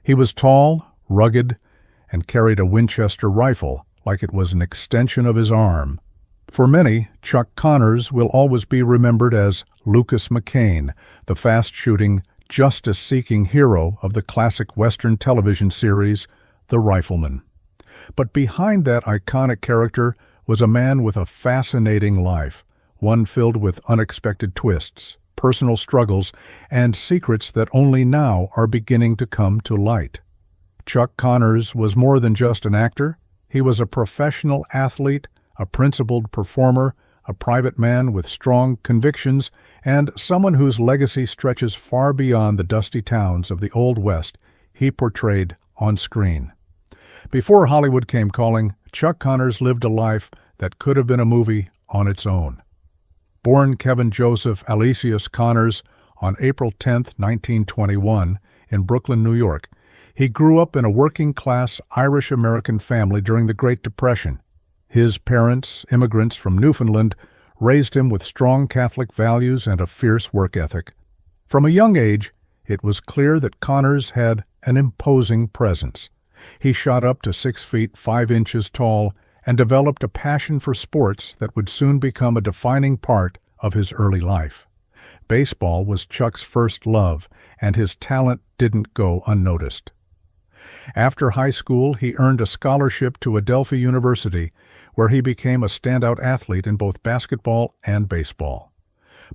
He was tall, rugged, and carried a Winchester rifle like it was an extension of his arm. For many, Chuck Connors will always be remembered as Lucas McCain, the fast-shooting, justice-seeking hero of the classic Western television series, The Rifleman. But behind that iconic character was a man with a fascinating life, one filled with unexpected twists, personal struggles, and secrets that only now are beginning to come to light. Chuck Connors was more than just an actor. He was a professional athlete, a principled performer, a private man with strong convictions, and someone whose legacy stretches far beyond the dusty towns of the Old West he portrayed on screen. Before Hollywood came calling, Chuck Connors lived a life that could have been a movie on its own. Born Kevin Joseph Alesius Connors on April 10, 1921, in Brooklyn, New York, he grew up in a working-class Irish-American family during the Great Depression. His parents, immigrants from Newfoundland, raised him with strong Catholic values and a fierce work ethic. From a young age, it was clear that Connors had an imposing presence. He shot up to 6 feet 5 inches tall and developed a passion for sports that would soon become a defining part of his early life. Baseball was Chuck's first love, and his talent didn't go unnoticed. After high school, he earned a scholarship to Adelphi University, where he became a standout athlete in both basketball and baseball.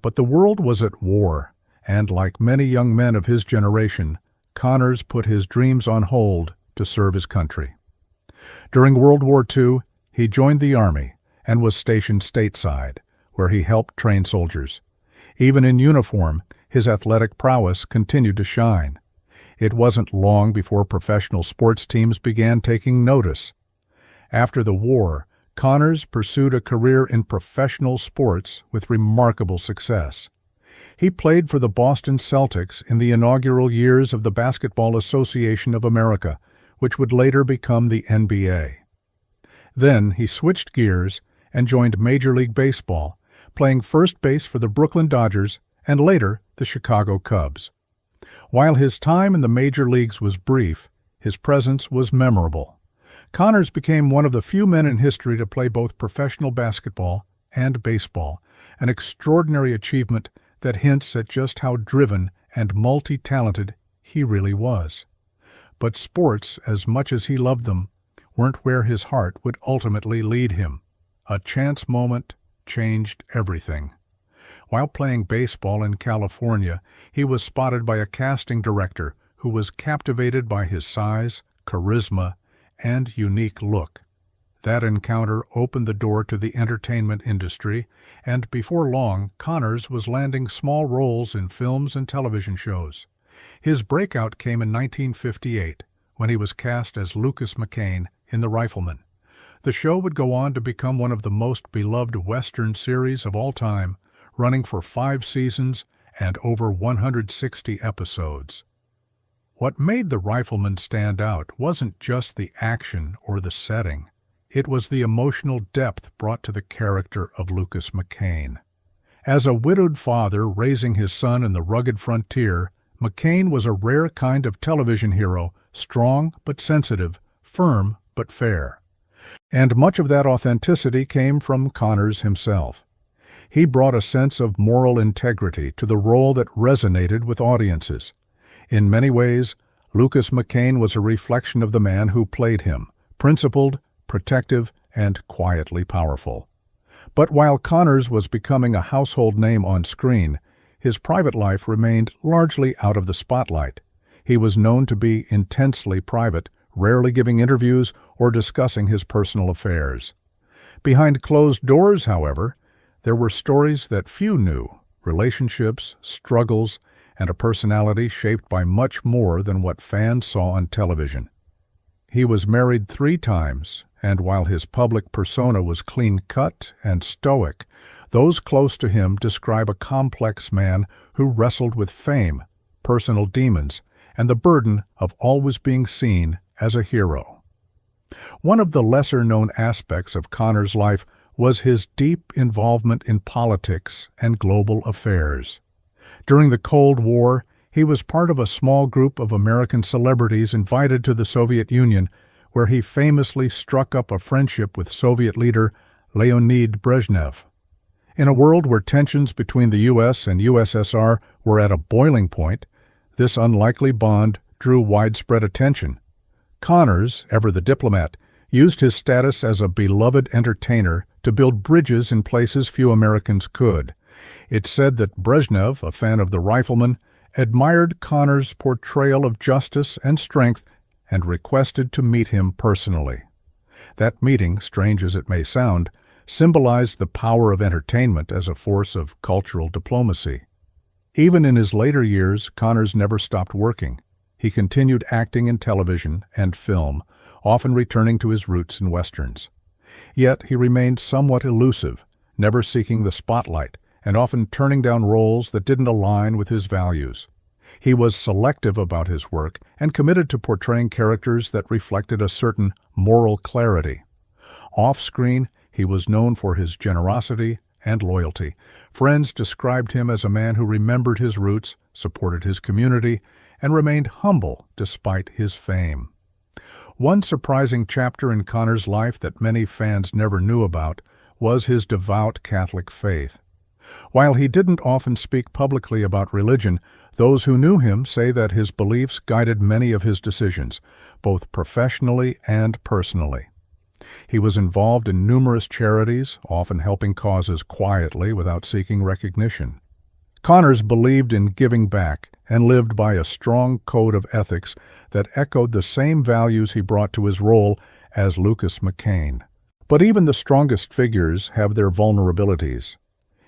But the world was at war, and like many young men of his generation, Connors put his dreams on hold to serve his country. During World War II, he joined the Army and was stationed stateside, where he helped train soldiers. Even in uniform, his athletic prowess continued to shine. It wasn't long before professional sports teams began taking notice. After the war, Connors pursued a career in professional sports with remarkable success. He played for the Boston Celtics in the inaugural years of the Basketball Association of America, which would later become the NBA. Then he switched gears and joined Major League Baseball, playing first base for the Brooklyn Dodgers and later the Chicago Cubs. While his time in the major leagues was brief, his presence was memorable. Connors became one of the few men in history to play both professional basketball and baseball, an extraordinary achievement that hints at just how driven and multi-talented he really was. But sports, as much as he loved them, weren't where his heart would ultimately lead him. A chance moment changed everything. While playing baseball in California, he was spotted by a casting director who was captivated by his size, charisma, and unique look. That encounter opened the door to the entertainment industry, and before long, Connors was landing small roles in films and television shows. His breakout came in 1958, when he was cast as Lucas McCain in The Rifleman. The show would go on to become one of the most beloved Western series of all time, running for 5 seasons and over 160 episodes. What made The Rifleman stand out wasn't just the action or the setting. It was the emotional depth brought to the character of Lucas McCain. As a widowed father raising his son in the rugged frontier, McCain was a rare kind of television hero, strong but sensitive, firm but fair. And much of that authenticity came from Connors himself. He brought a sense of moral integrity to the role that resonated with audiences. In many ways, Lucas McCain was a reflection of the man who played him, principled, protective, and quietly powerful. But while Connors was becoming a household name on screen, his private life remained largely out of the spotlight. He was known to be intensely private, rarely giving interviews or discussing his personal affairs. Behind closed doors, however, there were stories that few knew, relationships, struggles, and a personality shaped by much more than what fans saw on television. He was married 3 times, and while his public persona was clean-cut and stoic, those close to him describe a complex man who wrestled with fame, personal demons, and the burden of always being seen as a hero. One of the lesser-known aspects of Connors' life was his deep involvement in politics and global affairs. During the Cold War, he He was part of a small group of American celebrities invited to the Soviet Union, where he famously struck up a friendship with Soviet leader Leonid Brezhnev. In a world where tensions between the U.S. and USSR were at a boiling point, this unlikely bond drew widespread attention. Connors, ever the diplomat, used his status as a beloved entertainer to build bridges in places few Americans could. It's said that Brezhnev, a fan of the Rifleman, admired Connors' portrayal of justice and strength and requested to meet him personally. That meeting, strange as it may sound, symbolized the power of entertainment as a force of cultural diplomacy. Even in his later years, Connors never stopped working. He continued acting in television and film, often returning to his roots in westerns. Yet he remained somewhat elusive, never seeking the spotlight, and often turning down roles that didn't align with his values. He was selective about his work and committed to portraying characters that reflected a certain moral clarity. Off-screen, he was known for his generosity and loyalty. Friends described him as a man who remembered his roots, supported his community, and remained humble despite his fame. One surprising chapter in Connors' life that many fans never knew about was his devout Catholic faith. While he didn't often speak publicly about religion, those who knew him say that his beliefs guided many of his decisions, both professionally and personally. He was involved in numerous charities, often helping causes quietly without seeking recognition. Connors believed in giving back and lived by a strong code of ethics that echoed the same values he brought to his role as Lucas McCain. But even the strongest figures have their vulnerabilities.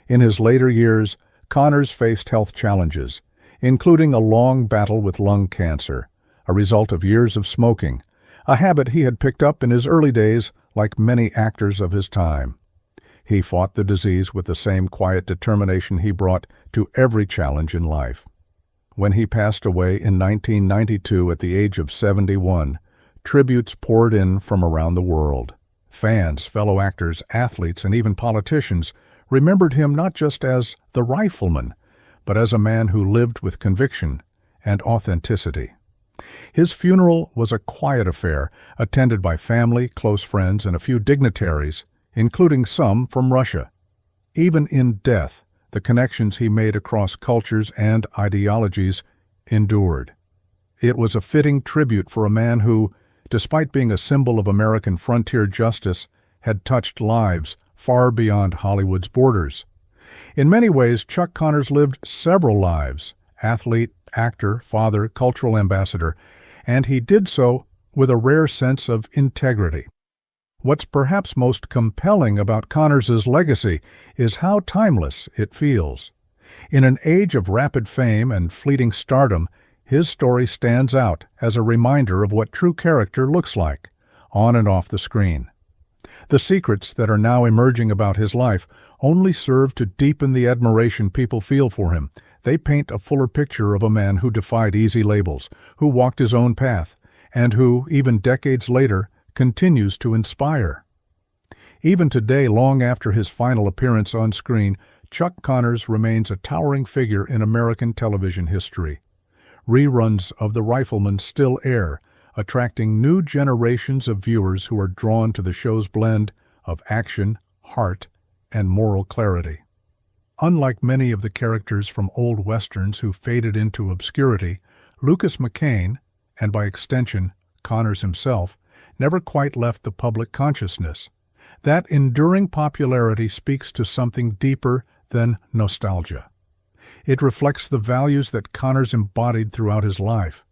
In his later years, Connors faced health challenges, including a long battle with lung cancer, a result of years of smoking, a habit he had picked up in his early days like many actors of his time. He fought the disease with the same quiet determination he brought to every challenge in life. When he passed away in 1992 at the age of 71, tributes poured in from around the world. Fans, fellow actors, athletes, and even politicians remembered him not just as the Rifleman, but as a man who lived with conviction and authenticity. His funeral was a quiet affair, attended by family, close friends, and a few dignitaries, including some from Russia. Even in death, the connections he made across cultures and ideologies endured. It was a fitting tribute for a man who, despite being a symbol of American frontier justice, had touched lives far beyond Hollywood's borders. In many ways, Chuck Connors lived several lives: athlete, actor, father, cultural ambassador, and he did so with a rare sense of integrity. What's perhaps most compelling about Connors' legacy is how timeless it feels. In an age of rapid fame and fleeting stardom, his story stands out as a reminder of what true character looks like, on and off the screen. The secrets that are now emerging about his life only serve to deepen the admiration people feel for him. They paint a fuller picture of a man who defied easy labels, who walked his own path, and who, even decades later, continues to inspire. Even today, long after his final appearance on screen, Chuck Connors remains a towering figure in American television history. Reruns of The Rifleman still air, attracting new generations of viewers who are drawn to the show's blend of action, heart, and moral clarity. Unlike many of the characters from old westerns who faded into obscurity, Lucas McCain, and by extension Connors himself, never quite left the public consciousness. That enduring popularity speaks to something deeper than nostalgia. It reflects the values that Connors embodied throughout his life: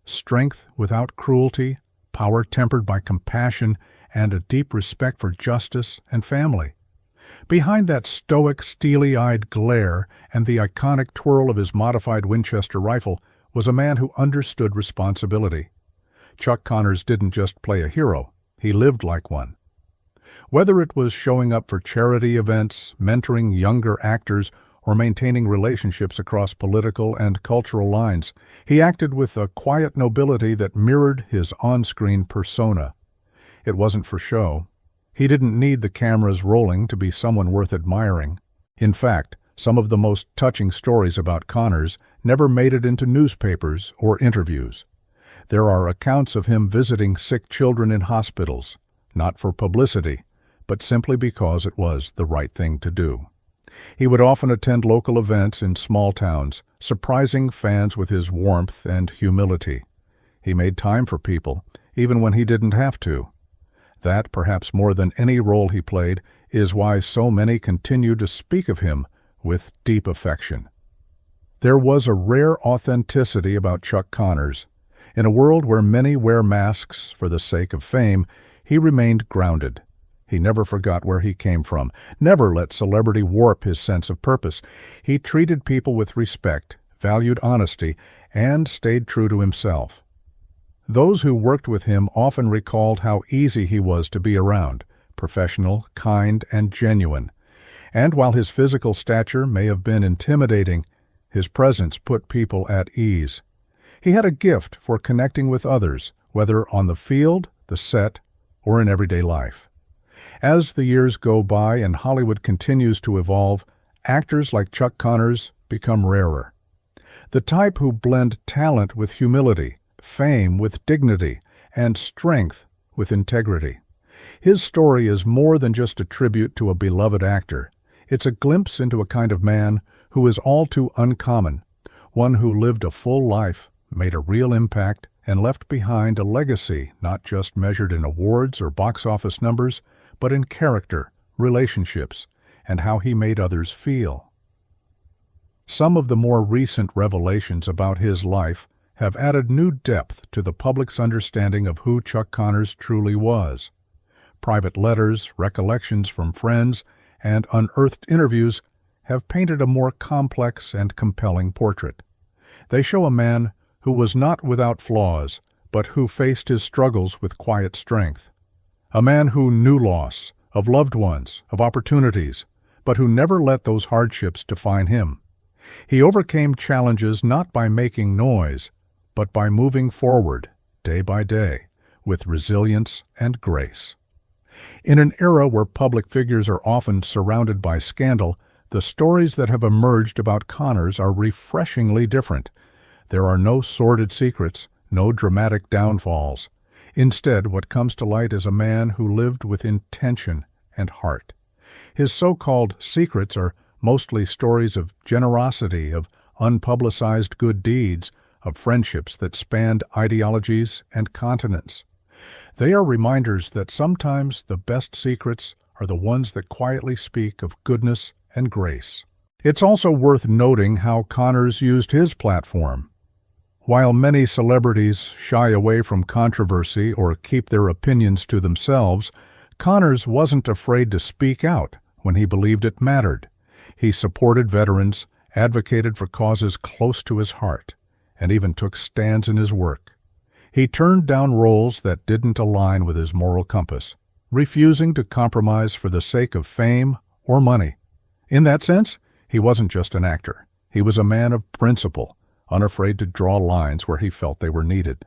strength without cruelty, power tempered by compassion, and a deep respect for justice and family. Behind that stoic, steely-eyed glare and the iconic twirl of his modified Winchester rifle was a man who understood responsibility. Chuck Connors didn't just play a hero, he lived like one. Whether it was showing up for charity events, mentoring younger actors, or maintaining relationships across political and cultural lines, he acted with a quiet nobility that mirrored his on-screen persona. It wasn't for show. He didn't need the cameras rolling to be someone worth admiring. In fact, some of the most touching stories about Connors never made it into newspapers or interviews. There are accounts of him visiting sick children in hospitals, not for publicity, but simply because it was the right thing to do. He would often attend local events in small towns, surprising fans with his warmth and humility. He made time for people, even when he didn't have to. That, perhaps more than any role he played, is why so many continue to speak of him with deep affection. There was a rare authenticity about Chuck Connors. In a world where many wear masks for the sake of fame, he remained grounded. He never forgot where he came from, never let celebrity warp his sense of purpose. He treated people with respect, valued honesty, and stayed true to himself. Those who worked with him often recalled how easy he was to be around, professional, kind, and genuine. And while his physical stature may have been intimidating, his presence put people at ease. He had a gift for connecting with others, whether on the field, the set, or in everyday life. As the years go by and Hollywood continues to evolve, actors like Chuck Connors become rarer. The type who blend talent with humility, fame with dignity, and strength with integrity. His story is more than just a tribute to a beloved actor. It's a glimpse into a kind of man who is all too uncommon, one who lived a full life, made a real impact, and left behind a legacy not just measured in awards or box office numbers, but in character, relationships, and how he made others feel. Some of the more recent revelations about his life have added new depth to the public's understanding of who Chuck Connors truly was. Private letters, recollections from friends, and unearthed interviews have painted a more complex and compelling portrait. They show a man who was not without flaws, but who faced his struggles with quiet strength. A man who knew loss, of loved ones, of opportunities, but who never let those hardships define him. He overcame challenges not by making noise, but by moving forward, day by day, with resilience and grace. In an era where public figures are often surrounded by scandal, the stories that have emerged about Connors are refreshingly different. There are no sordid secrets, no dramatic downfalls. Instead, what comes to light is a man who lived with intention and heart. His so-called secrets are mostly stories of generosity, of unpublicized good deeds, of friendships that spanned ideologies and continents. They are reminders that sometimes the best secrets are the ones that quietly speak of goodness and grace. It's also worth noting how Connors used his platform. While many celebrities shy away from controversy or keep their opinions to themselves, Connors wasn't afraid to speak out when he believed it mattered. He supported veterans, advocated for causes close to his heart, and even took stands in his work. He turned down roles that didn't align with his moral compass, refusing to compromise for the sake of fame or money. In that sense, he wasn't just an actor. He was a man of principle, unafraid to draw lines where he felt they were needed.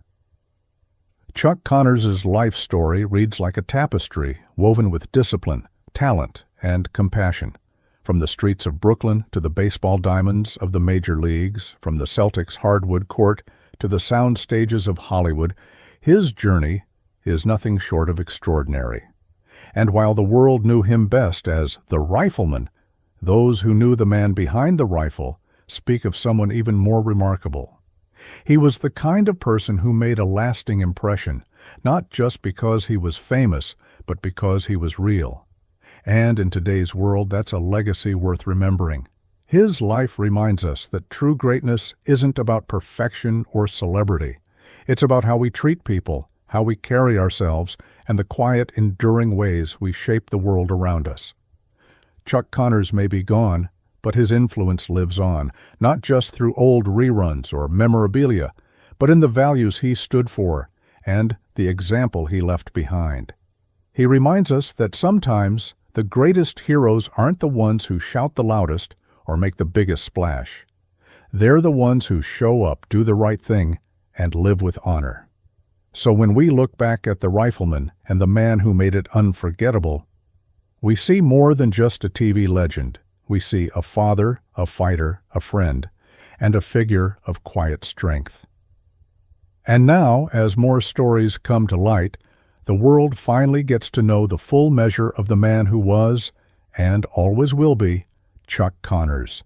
Chuck Connors' life story reads like a tapestry woven with discipline, talent, and compassion. From the streets of Brooklyn to the baseball diamonds of the major leagues, from the Celtics' hardwood court to the sound stages of Hollywood, his journey is nothing short of extraordinary. And while the world knew him best as the Rifleman, those who knew the man behind the rifle speak of someone even more remarkable. He was the kind of person who made a lasting impression, not just because he was famous, but because he was real. And in today's world, that's a legacy worth remembering. His life reminds us that true greatness isn't about perfection or celebrity. It's about how we treat people, how we carry ourselves, and the quiet, enduring ways we shape the world around us. Chuck Connors may be gone, but his influence lives on, not just through old reruns or memorabilia, but in the values he stood for and the example he left behind. He reminds us that sometimes the greatest heroes aren't the ones who shout the loudest or make the biggest splash. They're the ones who show up, do the right thing, and live with honor. So when we look back at the Rifleman and the man who made it unforgettable, we see more than just a TV legend. We see a father, a fighter, a friend, and a figure of quiet strength. And now, as more stories come to light, the world finally gets to know the full measure of the man who was, and always will be, Chuck Connors.